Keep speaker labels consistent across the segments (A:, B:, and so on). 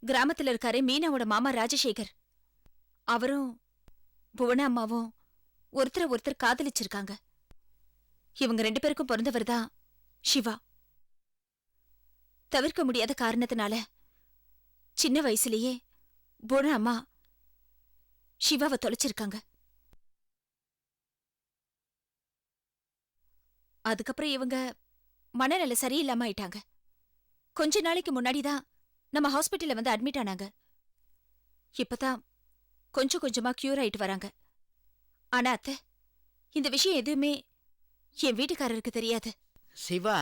A: கிராமத்துல இருக்காரே மீனாவோட மாமா ராஜசேகர், அவரும் புவனா அம்மாவும் ஒருத்தர் காதலிச்சிருக்காங்க. இவங்க 2 பேருக்கும் பிறந்தவர் தான் சிவா. தவிர்க்க முடியாத காரணத்தினால சின்ன வயசுலயே புவனா அம்மா சிவாவை தொலைச்சிருக்காங்க. அதுக்கப்புறம் இவங்க மனநல சரியில்லாம ஆயிட்டாங்க. கொஞ்ச நாளைக்கு முன்னாடிதான் நம்ம ஹாஸ்பிட்டல்ல வந்து அட்மிட் ஆனாங்க. இப்பதான் கொஞ்சம் கொஞ்சமா கியூர் ஆயிட்டு வராங்க. ஆனா அத்தை, இந்த விஷயம் எதுவுமே என் வீட்டுக்காரருக்கு தெரியாது.
B: சிவா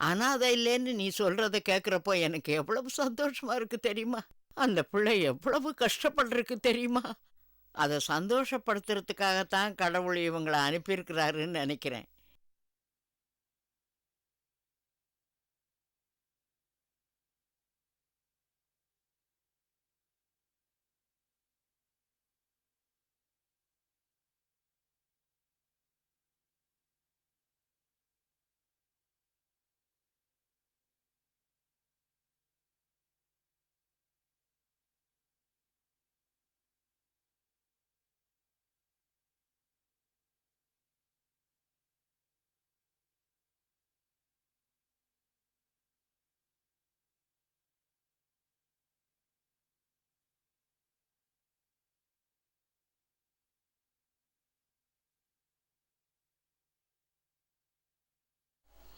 B: அனாதை இல்லைன்னு நீ சொல்றத கேட்குறப்போ எனக்கு எவ்வளவு சந்தோஷமா இருக்கு தெரியுமா? அந்த பிள்ளை எவ்வளவு கஷ்டப்பட்டிருக்கு தெரியுமா? அதை சந்தோஷப்படுத்துறதுக்காகத்தான் கடவுள் இவங்களை அனுப்பியிருக்கிறாருன்னு நினைக்கிறேன்.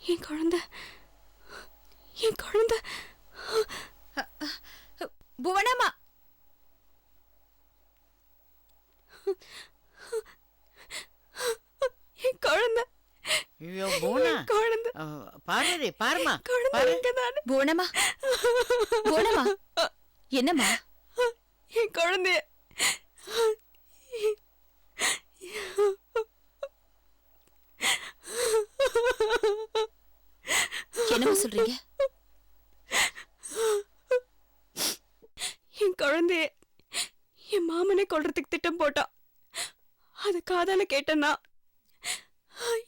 C: என் குழந்தை, என் குழந்தை.
A: புவனாமா,
C: என் குழந்தை.
B: ஐயோ போனா
C: குழந்தை
B: பாரு, பாருமா
A: புவனமா, புவனமா, என்னம்மா?
C: என் குழந்தைய
A: என்னம்மா சொல்றீங்க?
C: என் குழந்தைய என் மாமனை கொல்றதுக்கு திட்டம் போட்டான். அது காதால கேட்டனா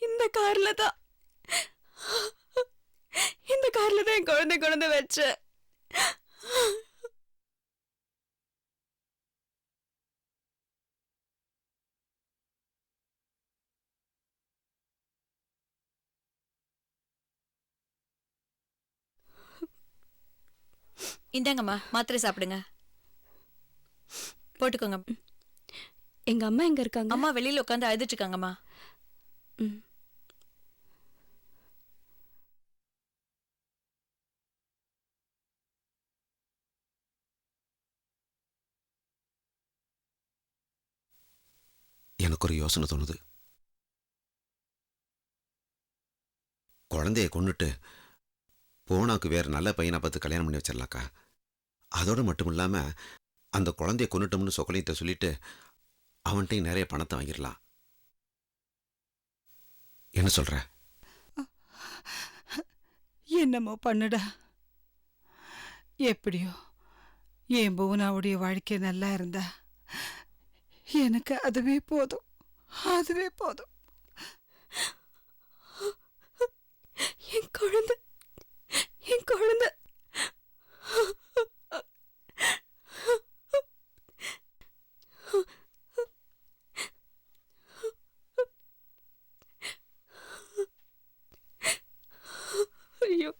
C: இந்த கார்ல தான் என் குழந்தை வச்ச.
A: இந்தாங்கம்மா, மாத்திரை சாப்பிடுங்க. போட்டுக்கோங்க.
C: எங்க அம்மா எங்க இருக்காங்க?
A: அம்மா வெளியில உட்காந்து அழுதுட்டு இருக்காங்கம்மா.
D: எனக்கு ஒரு யோசனை தோணுது. குழந்தைய கொண்டுட்டு போனாக்கு வேற நல்ல பையனை பார்த்து கல்யாணம் பண்ணி வச்சிடலாக்கா. அதோடு மட்டும் இல்லாம அந்த குழந்தைய கொண்டுட்டோம்னு சொக்கலிட்ட சொல்லிட்டு அவன்கிட்டையும் நிறைய பணத்தை வாங்கிடலாம். என்ன சொல்ற?
E: என்னமோ பண்ணுடா. எப்படியோ என் புவனாவுடைய வாழ்க்கை நல்லா இருந்தா எனக்கு அதுவே போதும், அதுவே போதும்.
C: என் குழந்தை, என் குழந்தை. ஐயோ,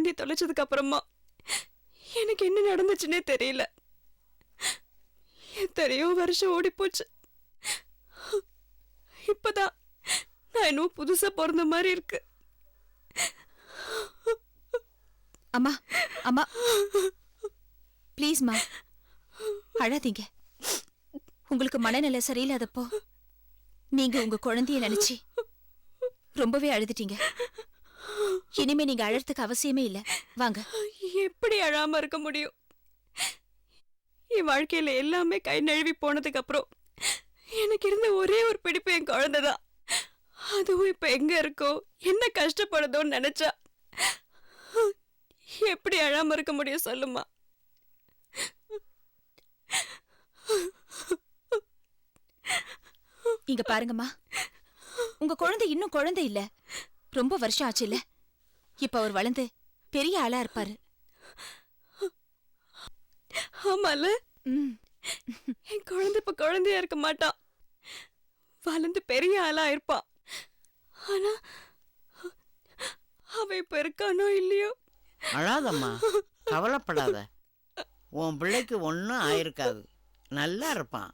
C: குழந்தைய தொலைச்சதுக்கு அப்புறமா எனக்கு என்ன நடந்துச்சுன்னே தெரியல. எத்தனையோ வருஷம் ஓடி போச்சு. இப்பதான் நான் இன்னும் புதுசா பிறந்த மாதிரி இருக்கு.
A: அம்மா அம்மா ப்ளீஸ்மா, அழாதீங்க. உங்களுக்கு மனநிலை சரியில்லாதப்போ நீங்க உங்க குழந்தைய நினைச்சு ரொம்பவே அழுதுட்டீங்க. இனிமே நீங்க அழறதுக்கு அவசியமே இல்ல. வாங்க.
C: எப்படி அழாம இருக்க முடியும்? என் வாழ்க்கையில எல்லாமே கை நழுவி போனதுக்கு அப்புறம் எனக்கு இருந்த ஒரே ஒரு பிடிப்பு என் குழந்தைதான். அதுவும் இப்ப எங்க இருக்கோ, என்ன கஷ்டப்படுதோன்னு நினைச்சா எப்படி அழாம இருக்க முடியும் சொல்லுமா?
A: இங்க பாருங்கம்மா, உங்க குழந்தை இன்னும் குழந்தை இல்ல, ரொம்ப வருஷம் ஆச்சு இல்ல. இப்ப அவர் வளர்ந்து பெரிய ஆளா இருப்பாரு.
C: ஆமால, என் குழந்தை இப்ப குழந்தையா இருக்க மாட்டான், வளர்ந்து பெரிய ஆளா இருப்பான். ஆனா அவன் இப்ப இருக்கானோ இல்லையோ.
B: அழாதம்மா, கவலைப்படாத. உன் பிள்ளைக்கு ஒன்றும் ஆயிருக்காது, நல்லா இருப்பான்.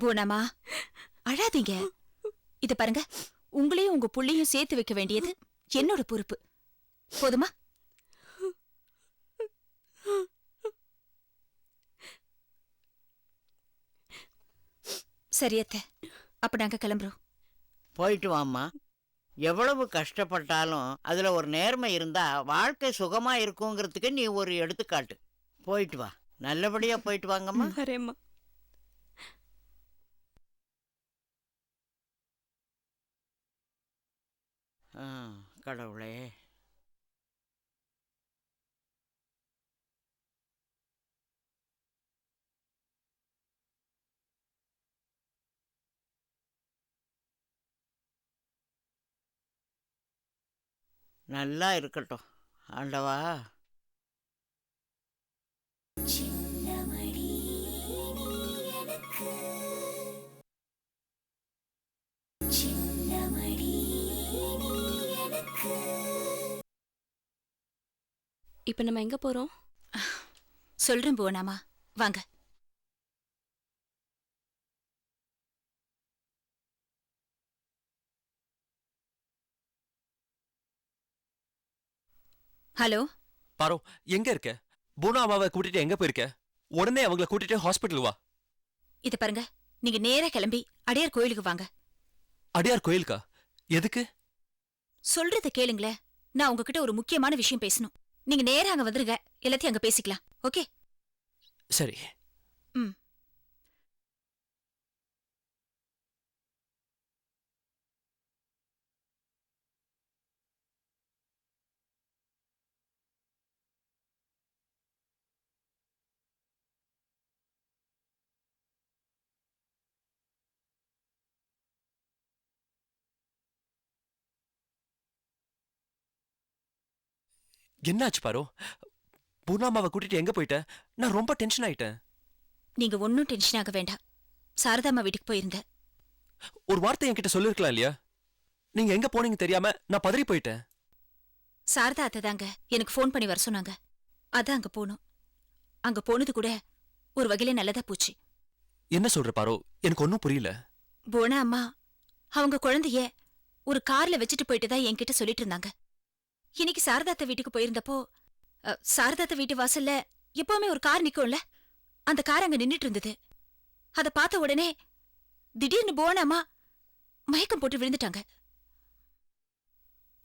A: போனாமா, அழாதீங்க. இத பாருங்க, உங்களையும் உங்க புள்ளையும் சேர்த்து வைக்க வேண்டியது என்னோட பொறுப்பு. போதுமா? சரியத்த, அப்ப நாங்க கிளம்புறோம்.
B: போயிட்டு வாம்மா. எவ்வளவு கஷ்டப்பட்டாலும் அதில் ஒரு நேர்மை இருந்தா வாழ்க்கை சுகமா இருக்குங்கிறதுக்கு நீ ஒரு எடுத்துக்காட்டு. போயிட்டு வா, நல்லபடியா போயிட்டு வாங்கம்மா.
C: வரேம்மா.
B: கடவுளே. நல்லா இருக்கட்டும் ஆண்டவா.
C: இப்ப நம்ம எங்க போறோம்?
A: சொல்றேன் போனாமா, வாங்க. ஹலோ
F: பாரு, எங்க இருக்க? பூனா அம்மாவை கூட்டிட்டு எங்க போயிருக்க? உடனே அவங்கள கூட்டிட்டு ஹாஸ்பிட்டல் வா.
A: இத பாருங்க, நீங்க நேரா கிளம்பி அடையார் கோயிலுக்கு வாங்க.
F: அடியார் கோயிலுக்கா? எதுக்கு?
A: சொல்றத கேளுங்களே, நான் உங்ககிட்ட ஒரு முக்கியமான விஷயம் பேசணும். நீங்க நேரா அங்க வந்துருங்க, எல்லாத்தையும் அங்க பேசிக்கலாம். ஓகே?
F: சரி.
A: ம்.
F: என்னாச்சு பாரு? பூனா அம்மாவை கூட்டிட்டு எங்க போயிட்ட? நான் ரொம்ப டென்ஷன் ஆயிட்டேன்.
A: நீங்க ஒன்னும் டென்ஷன் ஆக வேண்டாம். சாரதாம்மா வீட்டுக்கு போயிருந்தேன்.
F: ஒரு வார்த்தை என்கிட்ட சொல்லிருக்கலாம் இல்லையா? நீங்க எங்க போனீங்க தெரியாம நான் பதறி போயிட்டேன்.
A: சாரதா அத்தை தாங்க எனக்கு ஃபோன் பண்ணி வர சொன்னாங்க. அதான் அங்க போனோம். அங்க போனது கூட ஒரு வகையில நல்லதா போச்சு.
F: என்ன சொல்ற பாரு? எனக்கு ஒன்னும் புரியல.
A: போனா அம்மா அவங்க குழந்தைய ஒரு கார்ல வச்சுட்டு போயிட்டு தான் என்கிட்ட சொல்லிட்டு இருந்தாங்க. இன்னைக்கு சாரதாத்த வீட்டுக்கு போயிருந்தப்போ, சாரதாத்த வீட்டு வாசல்ல எப்பவுமே ஒரு கார் நிக்கும்ல, அந்த கார் அங்க நின்னுட்டு இருந்தது. அத பார்த்த உடனே திடீர்னு போனாமா மயக்கம் போட்டு விழுந்துட்டாங்க.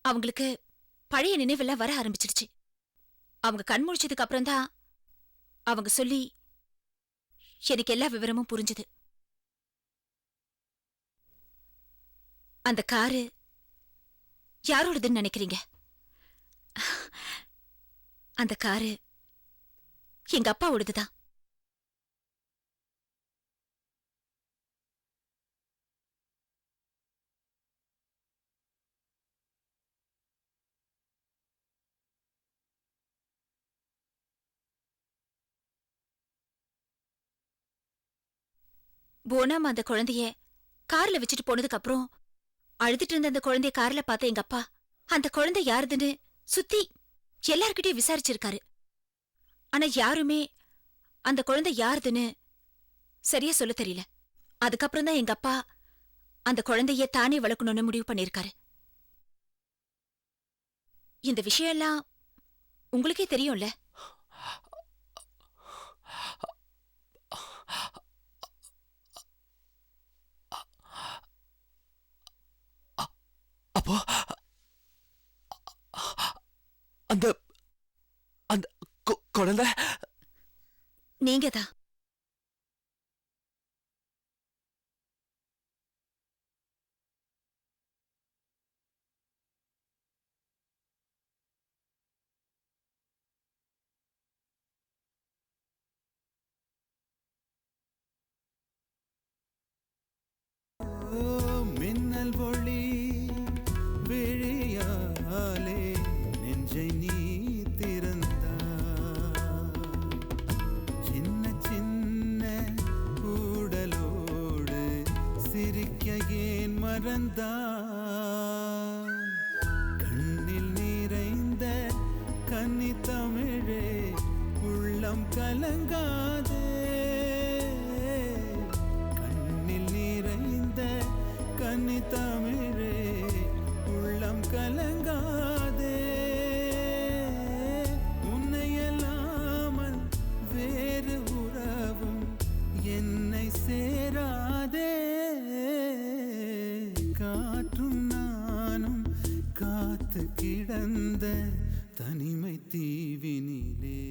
A: அவங்களுக்கு பழைய நினைவெல்லாம் வர ஆரம்பிச்சிடுச்சு. அவங்க கண் முழிச்சதுக்கு அப்புறம் தான் அவங்க சொல்லி எனக்கு எல்லா விவரமும் புரிஞ்சுது. அந்த காரு யாரோடதுன்னு நினைக்கிறீங்க? அந்த காரு எங்க அப்பாவோடதுதான். போனாம் அந்த குழந்தைய கார்ல வச்சுட்டு போனதுக்கு அப்புறம் அழுதுட்டு இருந்த அந்த குழந்தைய கார்ல பார்த்த எங்க அப்பா அந்த குழந்தை யாருதுன்னு சுத்தி எல்லார்கிட்டயும் விசாரிச்சிருக்காரு. ஆனா யாருமே அந்த குழந்தை யாருதுன்னு சரியா சொல்ல தெரியல. அதுக்கப்புறம் தான் எங்க அப்பா அந்த குழந்தைய தானே வளர்க்கணும்னு முடிவு பண்ணிருக்காரு. இந்த விஷயம் எல்லாம் உங்களுக்கே தெரியும்ல.
F: அப்போ அந்த அந்த குழந்தை
A: நீங்கதான்.
G: மின்னல் ஒளி விழியாலே நெஞ்சை நீ திறந்தா, சின்ன சின்ன கூடலோடு சிரிக்க ஏன் மறந்தா, கண்ணில் நிறைந்த கன்னி தமிழே உள்ளம் கலங்காதே, கன்னி தமிழே உள்ளம் கலங்காதே, உன்னையல்லாமல் வேறு உறவும் என்னை சேராதே, காற்றும் நானும் காத்து கிடந்த தனிமை தீவினிலே